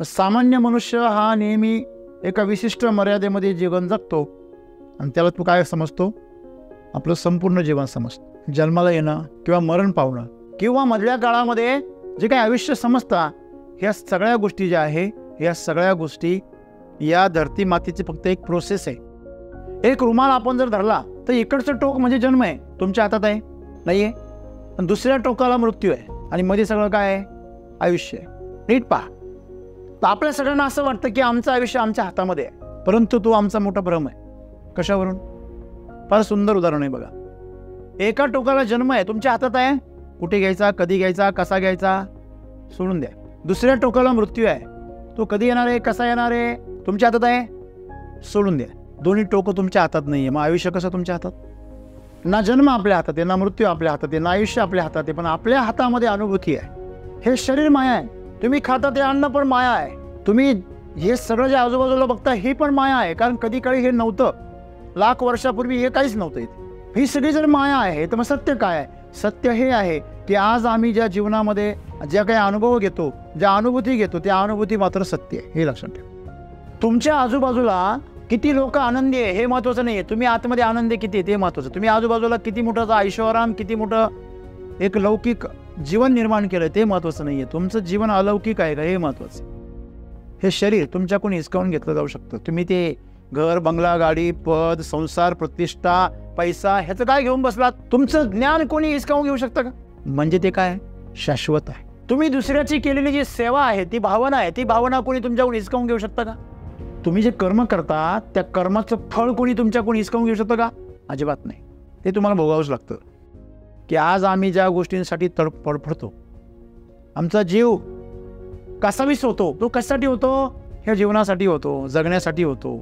सामान्य मनुष्य हा नेहमी एका विशिष्ट मर्यादेमध्ये जीवन जगतो आणि त्याला तू काय समजतो? आपलं संपूर्ण जीवन समजतो. जन्माला येणं किंवा मरण पावणं किंवा मधल्या काळामध्ये जे काही आयुष्य समजता, ह्या सगळ्या गोष्टी ज्या आहे, ह्या सगळ्या गोष्टी या धरती मातेची फक्त एक प्रोसेस आहे. एक रुमाल आपण जर धरला तर इकडचं टोक म्हणजे जन्म आहे, तुमच्या हातात आहे नाही आहे, पण दुसऱ्या टोकाला मृत्यू आहे आणि मध्ये सगळं काय आहे? आयुष्य आहे. नीट पहा. तर आपल्या सगळ्यांना असं वाटतं की आमचं आयुष्य आमच्या हातामध्ये आहे, परंतु तो आमचा मोठा भ्रम आहे. कशावरून? फार सुंदर उदाहरण आहे बघा. एका टोकाला जन्म आहे, तुमच्या हातात आहे, कुठे घ्यायचा, कधी घ्यायचा, कसा घ्यायचा सोडून द्या. दुसऱ्या टोकाला मृत्यू आहे, तो कधी येणार आहे, कसा येणार आहे, तुमच्या हातात आहे, सोडून द्या. दोन्ही टोकं तुमच्या हातात नाही आहे. मग आयुष्य कसं तुमच्या हातात? ना जन्म आपल्या हातात आहे, ना मृत्यू आपल्या हातात आहे, ना आयुष्य आपल्या हातात आहे, पण आपल्या हातामध्ये अनुभूती आहे. हे शरीर माया आहे. तुम्ही खाता ते अन्न पण माया आहे. तुम्ही हे सगळं जे आजूबाजूला बघता हे पण माया आहे, कारण कधी काळी हे नव्हतं. लाख वर्षापूर्वी हे काहीच नव्हतं इथे. ही सगळी जर माया आहे तर मग सत्य काय आहे? सत्य हे आहे की आज आम्ही ज्या जीवनामध्ये ज्या काही अनुभव घेतो, ज्या अनुभूती घेतो, त्या अनुभूती मात्र सत्य आहे, हे लक्षात ठेवा. तुमच्या आजूबाजूला किती लोक आनंदी आहे हे महत्त्वाचं नाही आहे, तुम्ही आतमध्ये आनंदी किती आहे ते महत्त्वाचं. तुम्ही आजूबाजूला किती मोठं ऐशोआराम, किती मोठं एक लौकिक जीवन निर्माण केलं ते महत्त्वाचं नाही आहे. तुमचं जीवन अलौकिक आहे का हे महत्त्वाचं. हे शरीर तुमच्याकडून हिसकावून घेतलं जाऊ शकतं. तुम्ही ते घर, बंगला, गाडी, पद, संसार, प्रतिष्ठा, पैसा ह्याचं काय घेऊन बसलात? तुमचं ज्ञान कोणी हिसकावून घेऊ शकतं का? म्हणजे ते काय? शाश्वत आहे. तुम्ही दुसऱ्याची केलेली जी सेवा आहे, ती भावना आहे, ती भावना कोणी तुमच्याकडून हिसकावून घेऊ शकतं का? तुम्ही जे कर्म करता त्या कर्माचं फळ कोणी तुमच्याकडून हिसकावून घेऊ शकतं का? अजिबात नाही. ते तुम्हाला भोगावंच लागतं. की आज आम्ही ज्या गोष्टींसाठी तडफडतो, आमचा जीव कसावीस होतो, तो कशासाठी होतो? ह्या जीवनासाठी होतो, जगण्यासाठी होतो,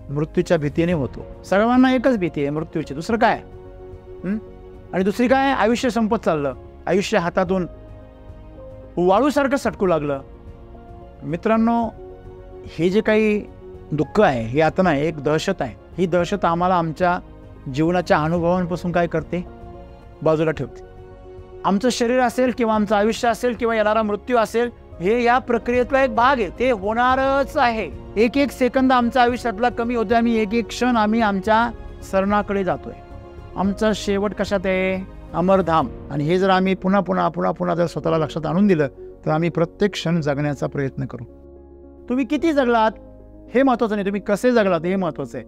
मृत्यूच्या भीतीने होतो. सर्वांना एकच भीती आहे मृत्यूची, दुसरं काय? आणि दुसरी काय? आयुष्य संपत चाललं, आयुष्य हातातून वाळूसारखं सटकू लागलं. मित्रांनो, हे जे काही दुःख आहे, हे आता नाही, एक दहशत आहे. ही दहशत आम्हाला आमच्या जीवनाच्या अनुभवांपासून काय करते? बाजूला ठेवते. आमचं शरीर असेल किंवा आमचं आयुष्य असेल किंवा येणारा मृत्यू असेल, हे या प्रक्रियेतला एक भाग आहे, ते होणारच आहे. एक एक सेकंद आमच्या आयुष्यातला कमी होतोय, आम्ही एक एक क्षण आम्ही आमच्या सरणाकडे जातोय. आमचा शेवट कशात आहे? अमरधाम. आणि हे जर आम्ही पुन्हा पुन्हा पुन्हा पुन्हा जर स्वतःला लक्षात आणून दिलं तर आम्ही प्रत्येक क्षण जगण्याचा प्रयत्न करू. तुम्ही किती जगलात हे महत्त्वाचं नाही, तुम्ही कसे जगलात हे महत्त्वाचं आहे.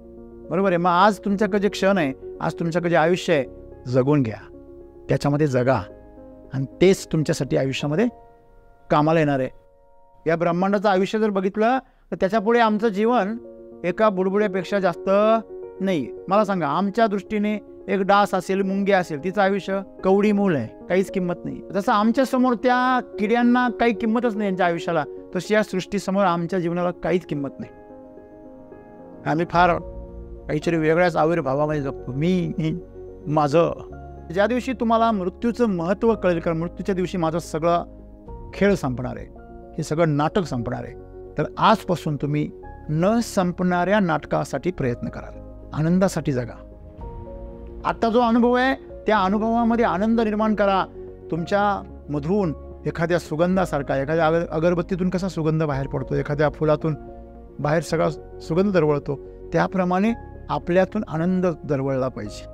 बरोबर आहे. मग आज तुमच्याकडे जे क्षण आहे, आज तुमच्याकडे जे आयुष्य आहे, जगून घ्या, त्याच्यामध्ये जगा, आणि तेच तुमच्यासाठी आयुष्यामध्ये कामाला येणार आहे. या ब्रह्मांडाचं आयुष्य जर बघितलं तर त्याच्यापुढे आमचं जीवन एका बुडबुड्यापेक्षा जास्त नाही. मला सांगा, आमच्या दृष्टीने एक डास असेल, मुंगी असेल, तिचं आयुष्य कवडी मूल आहे, काहीच किंमत नाही. जसं आमच्या समोर त्या किड्यांना काही किंमतच नाही यांच्या आयुष्याला, तशी या सृष्टीसमोर आमच्या जीवनाला काहीच किंमत नाही. आम्ही फार काहीतरी वेगळ्याच आविर्भावामध्ये जगतो. मी माझं. ज्या दिवशी तुम्हाला मृत्यूचं महत्त्व कळेल, कारण मृत्यूच्या दिवशी माझं सगळं खेळ संपणार आहे, हे सगळं नाटक संपणार आहे, तर आजपासून तुम्ही न संपणाऱ्या नाटकासाठी प्रयत्न कराल. आनंदासाठी जगा. आता जो अनुभव आहे त्या अनुभवामध्ये आनंद निर्माण करा. तुमच्या मधून एखाद्या सुगंधासारखा, एखाद्या अगरबत्तीतून कसा सुगंध बाहेर पडतो, एखाद्या फुलातून बाहेर सगळा सुगंध दरवळतो, त्याप्रमाणे आपल्यातून आनंद दरवळला पाहिजे.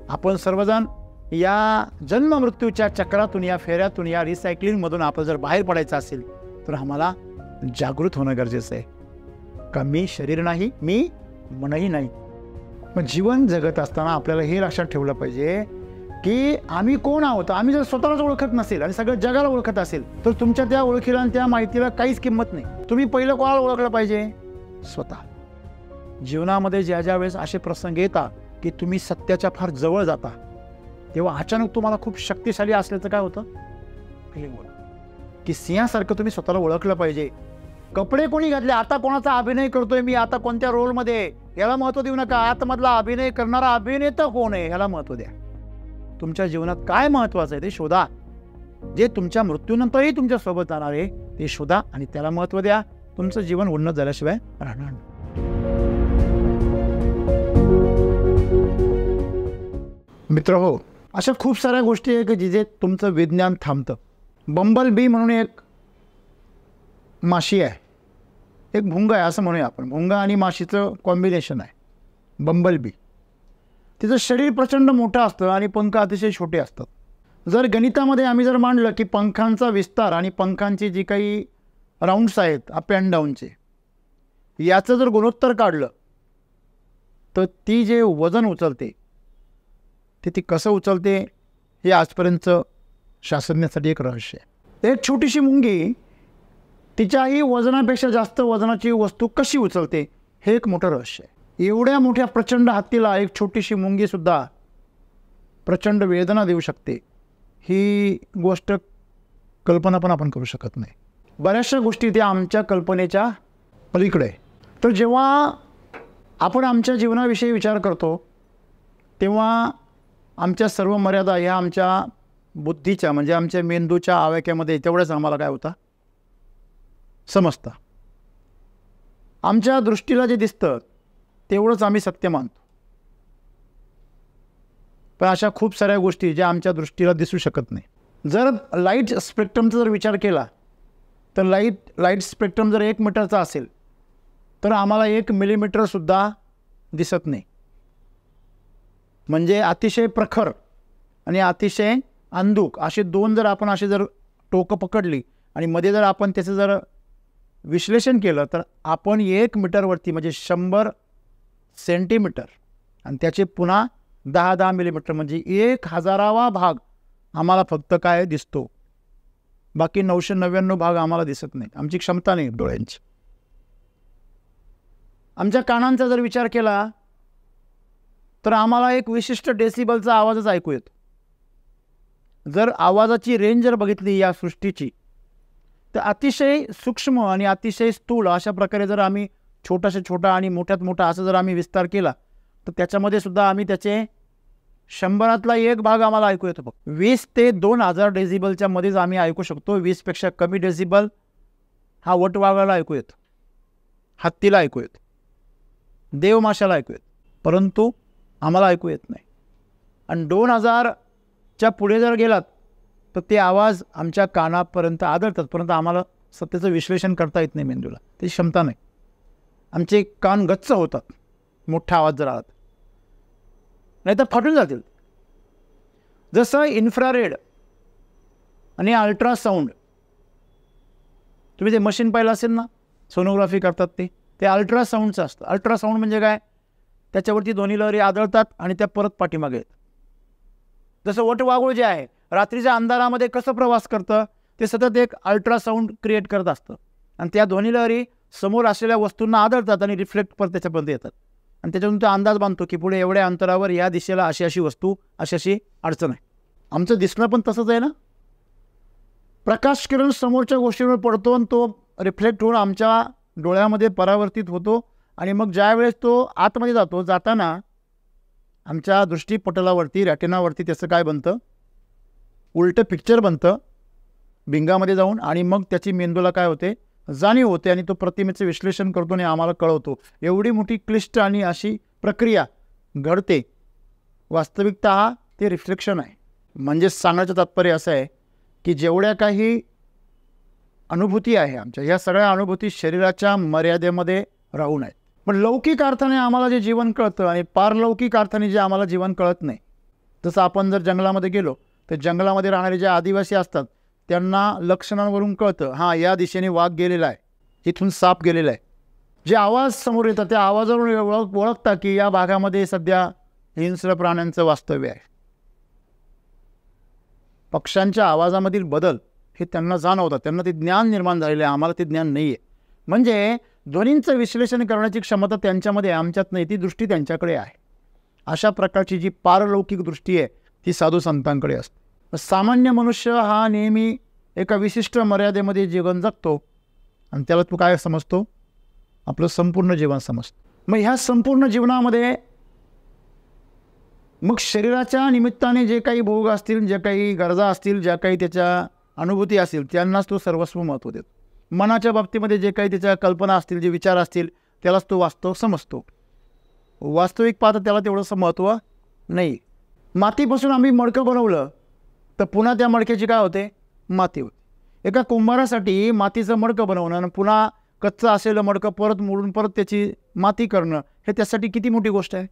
आपण सर्वजण या जन्म मृत्यूच्या चक्रातून, या फेऱ्यातून, या रिसायकलिंगमधून आपण जर बाहेर पडायचं असेल तर आम्हाला जागृत होणं गरजेचं आहे. का मी शरीर नाही, मी मनही नाही. मग जीवन जगत असताना आपल्याला हे लक्षात ठेवलं पाहिजे की आम्ही कोण आहोत. आम्ही जर स्वतःलाच ओळखत नसेल आणि सगळं जगाला ओळखत असेल तर तुमच्या त्या ओळखीला आणि त्या माहितीला काहीच किंमत नाही. तुम्ही पहिलं कोणाला ओळखलं पाहिजे? स्वतः. जीवनामध्ये ज्या ज्या वेळेस असे प्रसंग येतात की तुम्ही सत्याच्या फार जवळ जाता, तेव्हा अचानक तुम्हाला खूप शक्तिशाली असल्याचं काय होतं? फिलिंग होतं की सिंहासारखं तुम्ही स्वतःला ओळखलं पाहिजे. कपडे कोणी घातले, आता कोणाचा अभिनय करतोय मी, आता कोणत्या रोलमध्ये, याला महत्त्व देऊ नका. आतमधला अभिनय करणारा अभिनेता कोण आहे ह्याला महत्त्व द्या. तुमच्या जीवनात काय महत्त्वाचं आहे ते शोधा. जे तुमच्या मृत्यूनंतरही तुमच्या सोबत जाणार आहे ते शोधा आणि त्याला महत्त्व द्या. तुमचं जीवन उन्नत झाल्याशिवाय राहणार नाही. मित्र हो, अशा खूप साऱ्या गोष्टी आहे की जिथे तुमचं विज्ञान थांबतं. बंबल बी म्हणून एक माशी आहे, एक भुंगा आहे असं म्हणूया आपण. भुंगा आणि माशीचं कॉम्बिनेशन आहे, बंबल बी. तिचं शरीर प्रचंड मोठं असतं आणि पंख अतिशय छोटे असतात. जर गणितामध्ये आम्ही जर मांडलं की पंखांचा विस्तार आणि पंखांची जी काही राऊंड्स आहेत अप अँड डाऊनचे, याचं जर गुणोत्तर काढलं तर ती जे वजन उचलते ते ती कसं उचलते हे आजपर्यंत शास्त्रज्ञासाठी एक रहस्य आहे. एक छोटीशी मुंगी तिच्याही वजनापेक्षा जास्त वजनाची वस्तू कशी उचलते हे एक मोठं रहस्य आहे. एवढ्या मोठ्या प्रचंड हत्तीला एक छोटीशी मुंगीसुद्धा प्रचंड वेदना देऊ शकते, ही गोष्ट कल्पना पण आपण करू शकत नाही. बऱ्याचशा गोष्टी त्या आमच्या कल्पनेच्या पलीकडे. तर जेव्हा आपण आमच्या जीवनाविषयी विचार करतो तेव्हा आमच्या सर्व मर्यादा ह्या आमच्या बुद्धीच्या म्हणजे आमच्या मेंदूच्या आवाक्यामध्ये तेवढंच आम्हाला काय होता समजतं. आमच्या दृष्टीला जे दिसतं तेवढंच आम्ही सत्य मानतो. पण अशा खूप साऱ्या गोष्टी ज्या आमच्या दृष्टीला दिसू शकत नाही. जर लाईट स्पेक्ट्रमचा जर विचार केला तर लाईट स्पेक्ट्रम जर 1 मीटरचा असेल तर आम्हाला 1 मिलीमीटरसुद्धा दिसत नाही. म्हणजे अतिशय प्रखर आणि अतिशय अंधुक असे दोन जर आपण असे जर टोकं पकडली आणि मध्ये जर आपण त्याचं जर विश्लेषण केलं तर आपण 1 मीटरवरती म्हणजे 100 सेंटीमीटर आणि त्याचे पुन्हा 10 मिलीमीटर म्हणजे 1000वा भाग आम्हाला फक्त काय दिसतो. बाकी 999 भाग आम्हाला दिसत नाही. आमची क्षमता नाही डोळ्यांची. आमच्या कानांचा जर विचार केला तर आम्हाला एक विशिष्ट डेसिबलचा आवाजच ऐकू येतो. जर आवाजाची रेंज जर बघितली या सृष्टीची तर अतिशय सूक्ष्म आणि अतिशय स्थूल अशा प्रकारे जर आम्ही छोटा आणि मोठ्यात मोठा असं जर आम्ही विस्तार केला तर त्याच्यामध्ये सुद्धा आम्ही त्याचे 100तला 1 भाग आम्हाला ऐकू येतो. फक्त 20 ते 2000 डेसिबलच्या मध्येच आम्ही ऐकू शकतो. 20पेक्षा कमी डेसिबल हा वटवाघळाला ऐकू येतो, हत्तीला ऐकू येतो, देवमाशाला ऐकू येतो, परंतु आम्हाला ऐकू येत नाही. आणि 2000च्या पुढे जर गेलात तर ते आवाज आमच्या कानापर्यंत आदळतात, परंतु आम्हाला सत्याचं विश्लेषण करता येत नाही. मेंदूला त्याची क्षमता नाही. आमचे कान गच्च होतात मोठा आवाज जर आला नाही तर फाटून जातील. जसं इन्फ्रारेड आणि अल्ट्रासाऊंड, तुम्ही ते मशीन पाहिलं असेल ना, सोनोग्राफी करतात ते अल्ट्रासाऊंडचं असतं. अल्ट्रासाऊंड म्हणजे काय, त्याच्यावरती ध्वनी लहरी आदळतात आणि त्या परत पाठीमागे येतात. जसं वटवाघूळ जे आहे रात्रीच्या अंधारामध्ये कसं प्रवास करतं ते सतत एक अल्ट्रासाऊंड क्रिएट करत असतं आणि त्या ध्वनी लहरी समोर असलेल्या वस्तूंना आदळतात आणि रिफ्लेक्ट परत त्याच्यापर्यंत येतात आणि त्याच्यातून तो अंदाज बांधतो की पुढे एवढ्या अंतरावर या दिशेला अशी वस्तू अशी अडचण आहे. आमचं दिसणं पण तसंच आहे ना. प्रकाश किरण समोरच्या गोष्टीवर पडतो आणि तो रिफ्लेक्ट होऊन आमच्या डोळ्यामध्ये परावर्तित होतो आणि मग ज्या वेळेस तो आतमध्ये जातो, जाताना आमच्या दृष्टीपटलावरती रॅटिनावरती त्याचं काय बनतं, उलटं पिक्चर बनतं भिंगामध्ये जाऊन आणि मग त्याची मेंदूला काय होते, जाणीव होते आणि तो प्रतिमेचं विश्लेषण करतो आणि आम्हाला कळवतो. एवढी मोठी क्लिष्ट आणि अशी प्रक्रिया घडते. वास्तविकता हा ते रिफ्लेक्शन आहे. म्हणजे सांगण्याचं तात्पर्य असं आहे की जेवढ्या काही अनुभूती आहे आमच्या, ह्या सगळ्या अनुभूती शरीराच्या मर्यादेमध्ये राहून आहेत. पण लौकिक अर्थाने आम्हाला जे जीवन कळतं आणि पारलौकिक अर्थाने जे आम्हाला जीवन कळत नाही. जसं आपण जर जंगलामध्ये गेलो तर जंगलामध्ये राहणारे जे आदिवासी असतात त्यांना लक्षणांवरून कळतं, हां या दिशेने वाघ गेलेला आहे, इथून साप गेलेला आहे. जे आवाज समोर येतात त्या आवाजावरून ओळखता की या भागामध्ये सध्या हिंस्र प्राण्यांचं वास्तव्य आहे. पक्ष्यांच्या आवाजामधील बदल हे त्यांना जाणवतात, त्यांना ते ज्ञान निर्माण झालेलं आहे, आम्हाला ते ज्ञान नाही आहे. म्हणजे ध्वनींचं विश्लेषण करण्याची क्षमता त्यांच्यामध्ये, आमच्यात नाही, ती दृष्टी त्यांच्याकडे आहे. अशा प्रकारची जी पारलौकिक दृष्टी आहे ती साधू संतांकडे असते. सामान्य मनुष्य हा नेहमी एका विशिष्ट मर्यादेमध्ये जीवन जगतो आणि त्याला तू काय समजतो, आपलं संपूर्ण जीवन समजतो. मग ह्या संपूर्ण जीवनामध्ये मग शरीराच्या निमित्ताने जे काही भोग असतील, जे काही गरजा असतील, ज्या काही त्याच्या अनुभूती असतील त्यांनाच तो सर्वस्व महत्त्व देतो. मनाच्या बाबतीमध्ये जे काही त्याच्या कल्पना असतील, जे विचार असतील त्यालाच तो वास्तव समजतो. वास्तविक पाहता त्याला तेवढंसं महत्त्व नाही. मातीपासून आम्ही मडकं बनवलं तर पुन्हा त्या मडक्याची काय होते, माती होते. एका कुंभारासाठी मातीचं मडकं बनवणं आणि पुन्हा कच्चं असलेलं मडकं परत मोडून परत त्याची माती करणं हे त्यासाठी किती मोठी गोष्ट आहे?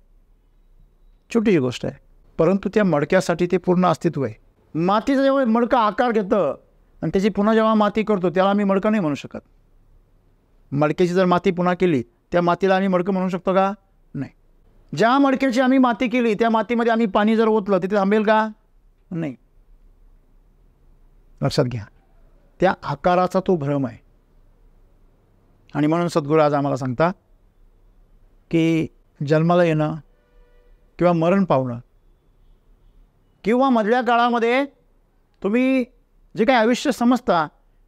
छोटीशी गोष्ट आहे. परंतु त्या मडक्यासाठी ते पूर्ण अस्तित्व आहे. मातीचं जेव्हा मडकं आकार घेतं आणि त्याची पुन्हा जेव्हा माती करतो त्याला आम्ही मडकं नाही म्हणू शकत. मडक्याची जर माती पुन्हा केली त्या मातीला आम्ही मडकं म्हणू शकतो का? नाही. ज्या मडक्याची आम्ही माती केली त्या मातीमध्ये आम्ही पाणी जर ओतलं तिथे थांबेल का? नाही. लक्षात घ्या, त्या आकाराचा तो भ्रम आहे. आणि म्हणून सद्गुरू आज आम्हाला सांगता की जन्माला येणं किंवा मरण पावणं किंवा मधल्या काळामध्ये तुम्ही जे काही आयुष्य समजता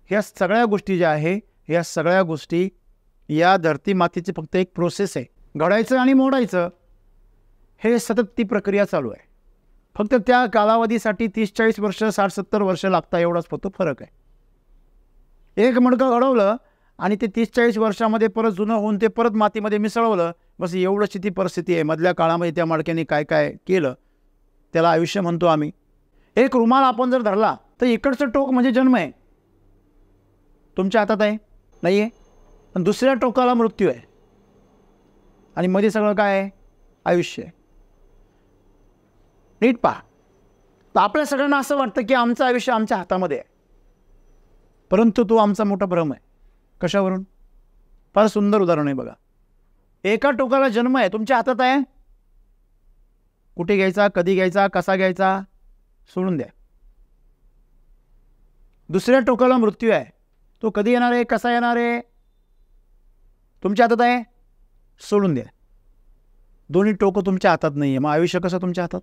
ह्या सगळ्या गोष्टी ज्या आहे ह्या सगळ्या गोष्टी या धरती मातीची फक्त एक प्रोसेस आहे. घडायचं आणि मोडायचं हे सतत ती प्रक्रिया चालू आहे. फक्त त्या कालावधीसाठी 30-40 वर्ष 60-70 वर्ष लागतात एवढाच फक्त फरक आहे. एक मडकं घडवलं आणि ते 30-40 वर्षामध्ये परत जुनं होऊन ते परत मातीमध्ये मिसळवलं, बस एवढंच ती परिस्थिती आहे. मधल्या काळामध्ये त्या मडक्याने काय काय केलं त्याला आयुष्य म्हणतो आम्ही. एक रुमाल आपण जर धरला तर इकडचं टोक म्हणजे जन्म आहे, तुमच्या हातात आहे नाही आहे. पण दुसऱ्या टोकाला मृत्यू आहे आणि मध्ये सगळं काय आहे? आयुष्य आहे. नीट पहा. तर आपल्या सगळ्यांना असं वाटतं की आमचं आयुष्य आमच्या हातामध्ये आहे, परंतु तो आमचा मोठा भ्रम आहे. कशावरून? फार सुंदर उदाहरण आहे बघा. एका टोकाला जन्म आहे, तुमच्या हातात आहे. कुठे घ्यायचा, कधी घ्यायचा, कसा घ्यायचा सोडून द्या. दुसऱ्या टोकाला मृत्यू आहे, तो कधी येणार आहे, कसा येणार आहे तुमच्या हातात आहे, सोडून द्या. दोन्ही टोकं तुमच्या हातात नाही आहे, मग आयुष्य कसं तुमच्या हातात?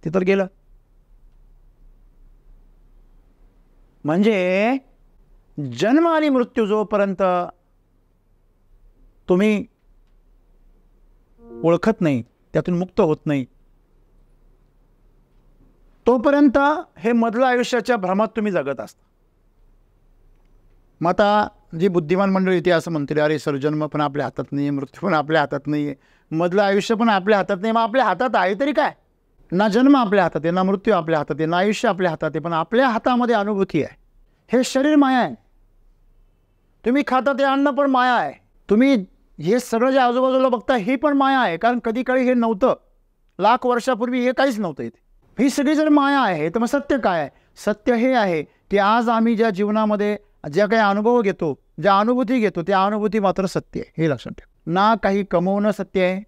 ते तर गेलं. म्हणजे जन्म आणि मृत्यू जोपर्यंत तुम्ही ओळखत नाही, त्यातून मुक्त होत नाही, तोपर्यंत हे मधलं आयुष्याच्या भ्रमात तुम्ही जगत असता. मग आता जी बुद्धिमान मंडळी ती असं म्हणतील, अरे सर जन्म पण आपल्या हातात नाही आहे, मृत्यू पण आपल्या हातात नाही आहे, मधलं आयुष्य पण आपल्या हातात नाही. मग आपल्या हातात आहे तरी काय? ना जन्म आपल्या हातात आहे, ना मृत्यू आपल्या हातात आहे, ना आयुष्य आपल्या हातात आहे, पण आपल्या हातामध्ये अनुभूती आहे. हे शरीर माया आहे. तुम्ही खाता ते अन्न पण माया आहे. तुम्ही हे सगळं जे आजूबाजूला बघता हे पण माया आहे, कारण कधी काळी हे नव्हतं. लाख वर्षापूर्वी हे काहीच नव्हतं इथे. ही सगळी जर माया आहे तर मग सत्य काय आहे? सत्य हे आहे की आज आम्ही ज्या जीवनामध्ये ज्या काही अनुभव घेतो, ज्या अनुभूती घेतो, त्या अनुभूती मात्र सत्य आहे, हे लक्षात ठेवा. ना काही कमवणं सत्य आहे,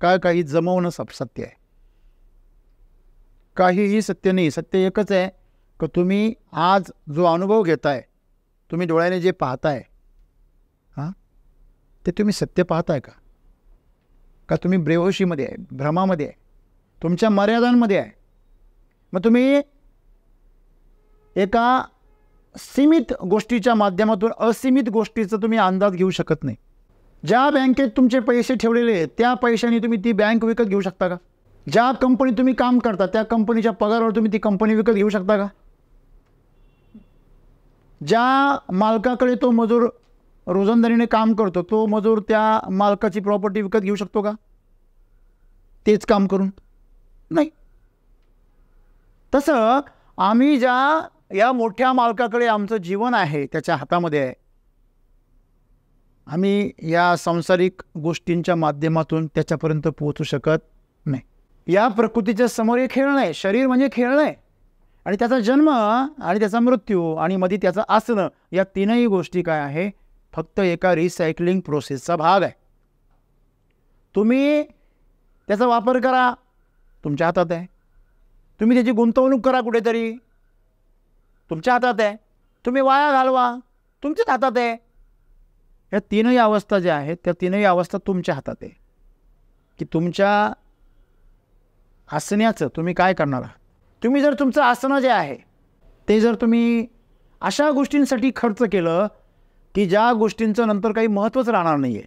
का काही जमवणं सत्य आहे, काहीही सत्य नाही. सत्य एकच आहे की तुम्ही आज जो अनुभव घेताय, तुम्ही डोळ्याने जे पाहताय ते तुम्ही सत्य पाहताय का? का तुम्ही बेहोशीमध्ये आहे, भ्रमामध्ये आहे, तुमच्या मर्यादांमध्ये आहे? मग तुम्ही एका सीमित गोष्टीच्या माध्यमातून असीमित गोष्टीचा तुम्ही अंदाज घेऊ शकत नाही. ज्या बँकेत तुमचे पैसे ठेवलेले आहेत त्या पैशाने तुम्ही ती बँक विकत घेऊ शकता का? ज्या कंपनीत तुम्ही काम करता त्या कंपनीच्या पगारावर तुम्ही ती कंपनी विकत घेऊ शकता का? ज्या मालकाकडे तो मजूर रोजंदारीने काम करतो तो मजूर त्या मालकाची प्रॉपर्टी विकत घेऊ शकतो का तेच काम करून? नाही. तसं आम्ही ज्या या मोठ्या मालकाकडे आमचं जीवन आहे त्याच्या हातामध्ये आहे, आम्ही या सांसारिक गोष्टींच्या माध्यमातून त्याच्यापर्यंत पोहोचू शकत नाही. या प्रकृतीच्या समोर हे खेळणं आहे. शरीर म्हणजे खेळणं आहे आणि त्याचा जन्म आणि त्याचा मृत्यू आणि मध्ये त्याचं असणं, या तीनही गोष्टी काय आहे? फक्त एका रिसायकलिंग प्रोसेसचा भाग आहे. तुम्ही त्याचा वापर करा, तुमच्या हातात आहे. तुम्ही त्याची गुंतवणूक करा कुठेतरी, तुमच्या हातात आहे. तुम्ही वाया घालवा, तुमच्याच हातात आहे. या तीनही अवस्था ज्या आहेत त्या तीनही अवस्था तुमच्या हातात आहे की तुमच्या हसण्याचं तुम्ही काय करणार आहात. तुम्ही जर तुमचं हसणं जे आहे ते जर तुम्ही अशा गोष्टींसाठी खर्च केलं की ज्या गोष्टींचं नंतर काही महत्त्वच राहणार नाही आहे,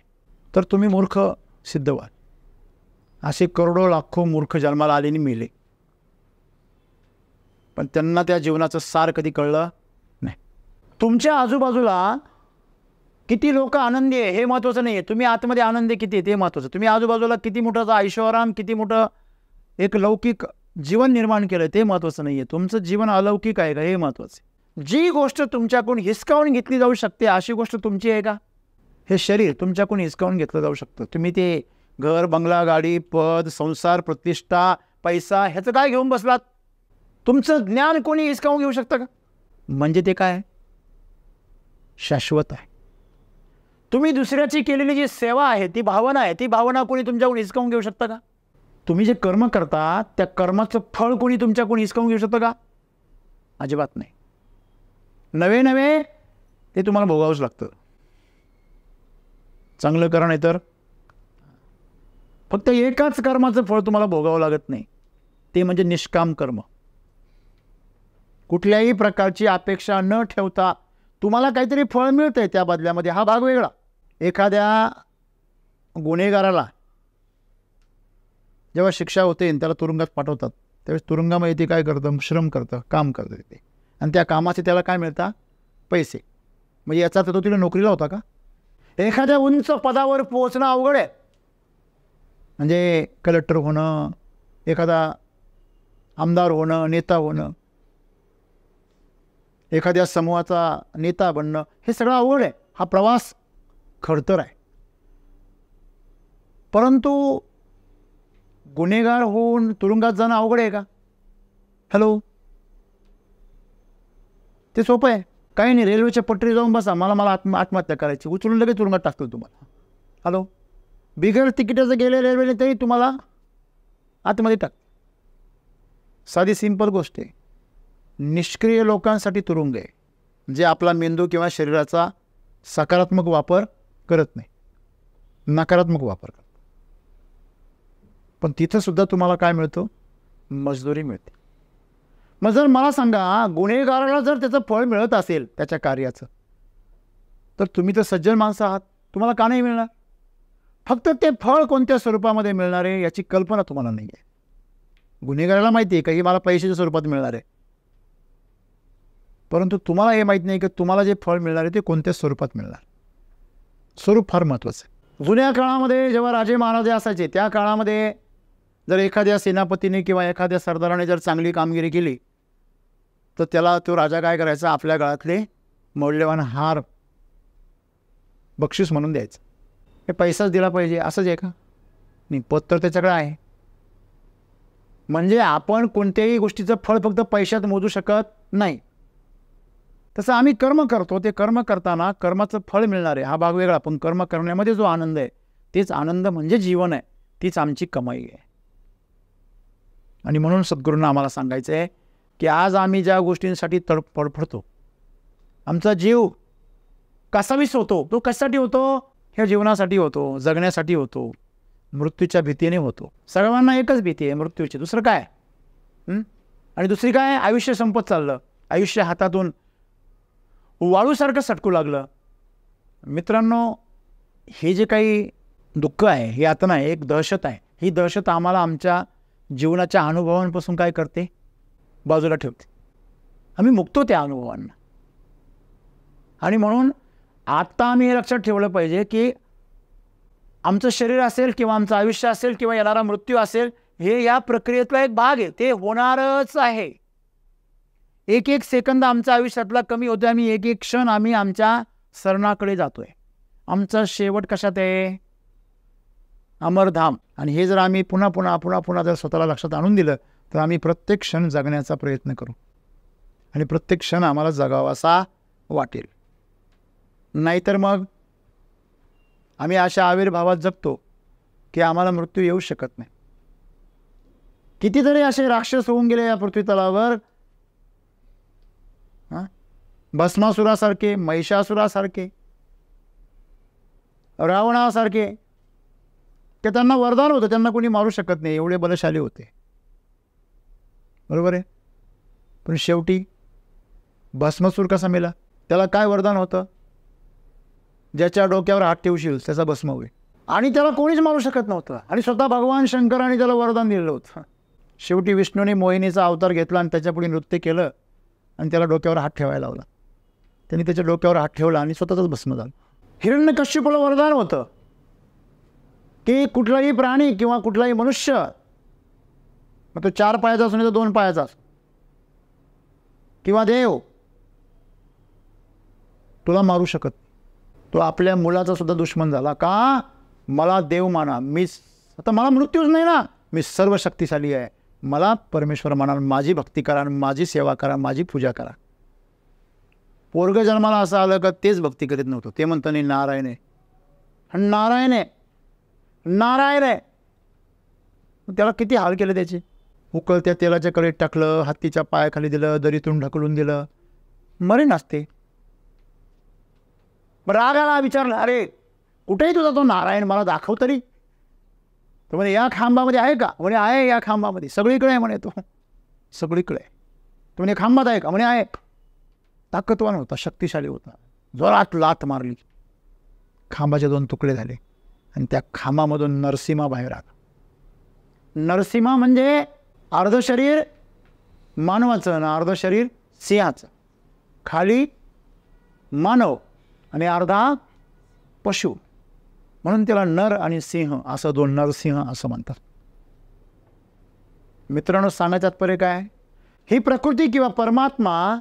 तर तुम्ही मूर्ख सिद्ध व्हाल. असे करोडो लाखो मूर्ख जन्माला आले आणि मेले, पण त्यांना त्या जीवनाचं सार कधी कळलं नाही. तुमच्या आजूबाजूला किती लोक आनंदी आहे हे महत्त्वाचं नाही आहे, तुम्ही आतमध्ये आनंदी किती आहे ते महत्त्वाचं. तुम्ही आजूबाजूला किती मोठं ऐशोआराम, किती मोठं एक लौकिक जीवन निर्माण केलं ते महत्त्वाचं नाही आहे. तुमचं जीवन अलौकिक आहे का हे महत्त्वाचं आहे. जी गोष्ट तुमच्याकडून हिसकावून घेतली जाऊ शकते अशी गोष्ट तुमची आहे का? हे शरीर तुमच्याकडून हिसकावून घेतलं जाऊ शकतं. तुम्ही ते घर, बंगला, गाडी, पद, संसार, प्रतिष्ठा, पैसा ह्याचं काय घेऊन बसलात? तुमचं ज्ञान कोणी हिसकावून घेऊ शकतं का? म्हणजे ते काय शाश्वत आहे. तुम्ही दुसऱ्याची केलेली जी सेवा आहे, ती भावना आहे, ती भावना कोणी तुमच्याकडून हिसकावून घेऊ शकतं का? तुम्ही जे कर्म करता त्या कर्माचं फळ कोणी तुमच्याकडून हिसकावून घेऊ शकतं का? अजिबात नाही. नवे नवे ते तुम्हाला भोगावंच लागतं. चांगलं करा नाही तर फक्त एकाच कर्माचं फळ तुम्हाला भोगावं लागत नाही, ते म्हणजे निष्काम कर्म. कुठल्याही प्रकारची अपेक्षा न ठेवता तुम्हाला काहीतरी फळ मिळतंय त्या बदल्यामध्ये, हा भाग वेगळा. एखाद्या गुन्हेगाराला जेव्हा शिक्षा होते त्याला तुरुंगात पाठवतात, त्यावेळेस तुरुंगामध्ये ते काय करतं? श्रम करतं, काम करतं ते, आणि त्या कामाचे त्याला काय मिळतात? पैसे. म्हणजे याचा अर्थ तो तिला नोकरीला होता का? एखाद्या उंच पदावर पोहोचणं अवघड आहे. म्हणजे कलेक्टर होणं, एखादा आमदार होणं, नेता होणं, एखाद्या समूहाचा नेता बनणं, हे सगळं अवघड आहे. हा प्रवास खडतर आहे. परंतु गुन्हेगार होऊन तुरुंगात जाणं अवघड आहे का? हॅलो, ते सोपं आहे. काही नाही, रेल्वेच्या पटरी जाऊन बसा, मला आत्महत्या करायची, उचलून लगेच तुरुंगात टाकतो तुम्हाला. हॅलो, बिगर तिकिटाचं गेले रेल्वेने तरी तुम्हाला आतमध्ये टाक. साधी सिंपल गोष्ट आहे. निष्क्रिय लोकांसाठी तुरुंग आहे, जे आपला मेंदू किंवा शरीराचा सकारात्मक वापर करत नाही, नकारात्मक वापर करतात. पण तिथं सुद्धा तुम्हाला काय मिळतं? मजदुरी मिळते. मग जर मला सांगा, गुन्हेगाराला जर त्याचं फळ मिळत असेल त्याच्या कार्याचं, तर तुम्ही तर सज्जन माणसं आहात, तुम्हाला का नाही मिळणार? फक्त ते फळ कोणत्या स्वरूपामध्ये मिळणार आहे याची कल्पना तुम्हाला नाही आहे. गुन्हेगाराला माहिती आहे का की मला पैशाच्या स्वरूपात मिळणार आहे, परंतु तुम्हाला हे माहीत नाही की तुम्हाला जे फळ मिळणार आहे ते कोणत्या स्वरूपात मिळणार. स्वरूप फार महत्त्वाचं आहे. जुन्या काळामध्ये जेव्हा राजे महाराजे असायचे, त्या काळामध्ये जर एखाद्या सेनापतीने किंवा एखाद्या सरदाराने जर चांगली कामगिरी केली, तर त्याला तो राजा काय करायचा? आपल्या गळ्यातले मौल्यवान हार बक्षीस म्हणून द्यायचं. हे पैसाच दिला पाहिजे असंच आहे का? नाही, पद तर त्याच्याकडे आहे. म्हणजे आपण कोणत्याही गोष्टीचं फळ फक्त पैशात मोजू शकत नाही. तसं आम्ही कर्म करतो, ते कर्म करताना कर्माचं फळ मिळणार आहे हा भाग वेगळा, पण कर्म करण्यामध्ये जो आनंद आहे तेच आनंद म्हणजे जीवन आहे, तीच आमची कमाई आहे. आणि म्हणून सद्गुरूंना आम्हाला सांगायचं आहे की आज आम्ही ज्या गोष्टींसाठी तडफडतो, आमचा जीव कसावीस होतो, तो कशासाठी होतो? ह्या जीवनासाठी होतो, जगण्यासाठी होतो, मृत्यूच्या भीतीने होतो. सर्वांना एकच भीती आहे मृत्यूची, दुसरं काय? आणि दुसरी काय? आयुष्य संपत चाललं, आयुष्य हातातून वाळूसारखं सटकू लागलं. मित्रांनो, हे जे काही दुःख आहे, हे आता नाही, एक दहशत आहे. ही दहशत आम्हाला आमच्या जीवनाच्या अनुभवांपासून काय करते? बाजूला ठेवते. आम्ही मुक्तो त्या अनुभवांना. आणि म्हणून आत्ता आम्ही हे लक्षात ठेवलं पाहिजे की आमचं शरीर असेल किंवा आमचं आयुष्य असेल किंवा येणारा मृत्यू असेल, हे या प्रक्रियेतला एक भाग आहे, ते होणारच आहे. एक एक सेकंद आमच्या आयुष्यातला कमी होतोय, आम्ही एक एक क्षण आम्ही आमच्या सरणाकडे जातोय. आमचा शेवट कशात आहे? अमरधाम. आणि हे जर आम्ही पुन्हा पुन्हा पुन्हा पुन्हा जर स्वतःला लक्षात आणून दिलं, तर आम्ही प्रत्येक क्षण जगण्याचा प्रयत्न करू आणि प्रत्येक क्षण आम्हाला जगावासा वाटेल. नाहीतर मग आम्ही अशा आविर्भावात जगतो की आम्हाला मृत्यू येऊ शकत नाही. कितीतरी असे राक्षस होऊन गेले या पृथ्वी तलावर, भस्मासुरासारखे, महिषासुरासारखे, रावणासारखे, की त्यांना वरदान होतं, त्यांना कोणी मारू शकत नाही, एवढे बलशाली होते. बरोबर आहे. पण शेवटी भस्मासूर कसा मेला? त्याला काय वरदान होतं? ज्याच्या डोक्यावर हात ठेवशील त्याचा भस्म होईल. आणि त्याला कोणीच मारू शकत नव्हतं. आणि स्वतः भगवान शंकराने त्याला वरदान दिलेलं होतं. शेवटी विष्णूने मोहिनीचा अवतार घेतला आणि त्याच्यापुढे नृत्य केलं आणि त्याला डोक्यावर हात ठेवायला लावला. त्यांनी त्याच्या डोक्यावर हात ठेवला आणि स्वतःच भस्म झालं. हिरण्यकश्यपूला वरदान होतं की कुठलाही प्राणी किंवा कुठलाही मनुष्य, मग तो 4 पायाचा असो नाही तर 2 पायाचा असो, किंवा देव, तुला मारू शकत. तो आपल्या मुलाचा सुद्धा दुश्मन झाला. का? मला देव माना, आता मला मृत्यूच नाही ना, मी सर्व शक्तिशाली आहे, मला परमेश्वर माना, माझी भक्ती करा, माझी सेवा करा, माझी पूजा करा. पोरग जन्माला असं आलं का तेच भक्ती करीत नव्हतं. ते म्हणतं नाही नारायण आहे, नारायण आहे, नारायण आहे. त्याला किती हाल केले त्याचे. उकळत्या तेलाच्या कडेत टाकलं, हत्तीच्या पायाखाली दिलं, दरीतून ढकलून दिलं, मरे नसते. रागाला विचारलं, अरे कुठेही तुझा तो नारायण मला दाखव तरी. तो म्हणे या खांबामध्ये आहे का? म्हणे आहे या खांबामध्ये, सगळीकडे आहे म्हणे तो, सगळीकडे. तो म्हणे खांबात आहे का? म्हणे आहे. ताकदवान होता, शक्तिशाली होता. जोरात लात मारली, खांबाचे 2 तुकडे झाले आणि त्या खांबामधून नरसिंहा बाहेर आला. नरसिंहा म्हणजे अर्ध शरीर मानवाचं आणि अर्ध शरीर सिंहाचं. खाली मानव आणि अर्धा पशु, म्हणून त्याला नर आणि सिंह असं 2 नरसिंह असं म्हणतात. मित्रांनो, सांगायचं तात्पर्य काय? ही प्रकृती किंवा परमात्मा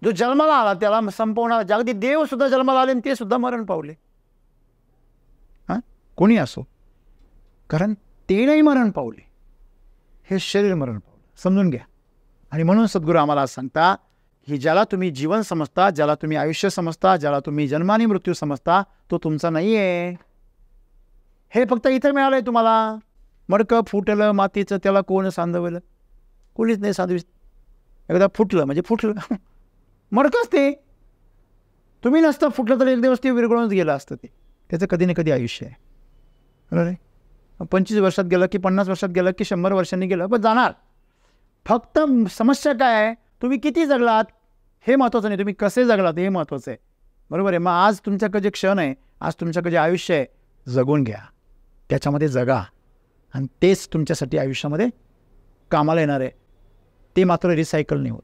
जो जन्माला आला त्याला संपवणारा, जागतिक देव सुद्धा जन्माला आले आणि ते सुद्धा मरण पावले. कोणी असो, कारण ते नाही मरण पावले, हे शरीर मरण पावलं. समजून घ्या. आणि म्हणून सद्गुरू आम्हाला सांगता, ही ज्याला तुम्ही जीवन समजता, ज्याला तुम्ही आयुष्य समजता, ज्याला तुम्ही जन्म आणि मृत्यू समजता, तो तुमचा नाही आहे. हे फक्त इथं मिळालंय तुम्हाला. मडकं फुटलं मातीचं, त्याला कोण सांधवलं? कोणीच नाही सांधवी. एकदा फुटलं म्हणजे फुटलं, मडकंच ते. तुम्ही नसतं फुटलं तर एक दिवस ते विरघळूनच गेलं असतं. ते त्याचं कधी ना कधी आयुष्य आहे. बरोबर आहे. 25 वर्षात गेलं की 50 वर्षात गेलं की 100 वर्षांनी गेलं, पण जाणार. फक्त समस्या काय आहे, तुम्ही किती जगलात हे महत्त्वाचं नाही, तुम्ही कसे जगलात हे महत्त्वाचं आहे. बरोबर आहे. मग आज तुमच्याकडे जे क्षण आहे, आज तुमच्याकडे जे आयुष्य आहे, जगून घ्या, त्याच्यामध्ये जगा, आणि तेच तुमच्यासाठी आयुष्यामध्ये कामाला येणार आहे. ते मात्र रिसायकल नाही होत.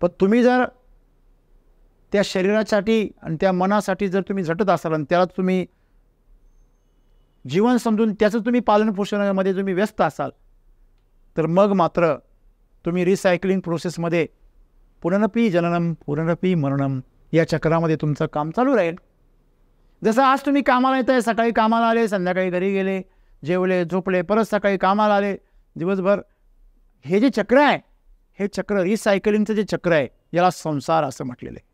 पण तुम्ही जर त्या शरीरासाठी आणि त्या मनासाठी जर तुम्ही झटत असाल आणि त्याला तुम्ही जीवन समजून त्याचं तुम्ही पालनपोषणामध्ये तुम्ही व्यस्त असाल, तर मग मात्र तुम्ही रिसायकलिंग प्रोसेसमध्ये पुनरपि जननम पुनरपि मरणम या चक्रामध्ये तुमचं काम चालू राहील. जसं आज तुम्ही कामाला येत आहे, सकाळी कामाला आले, संध्याकाळी घरी गेले, जेवले, झोपले, परत सकाळी कामाला आले, दिवसभर. हे जे चक्र आहे, हे चक्र रिसायकलिंगचं जे चक्र आहे, याला संसार असं म्हटलेलं आहे,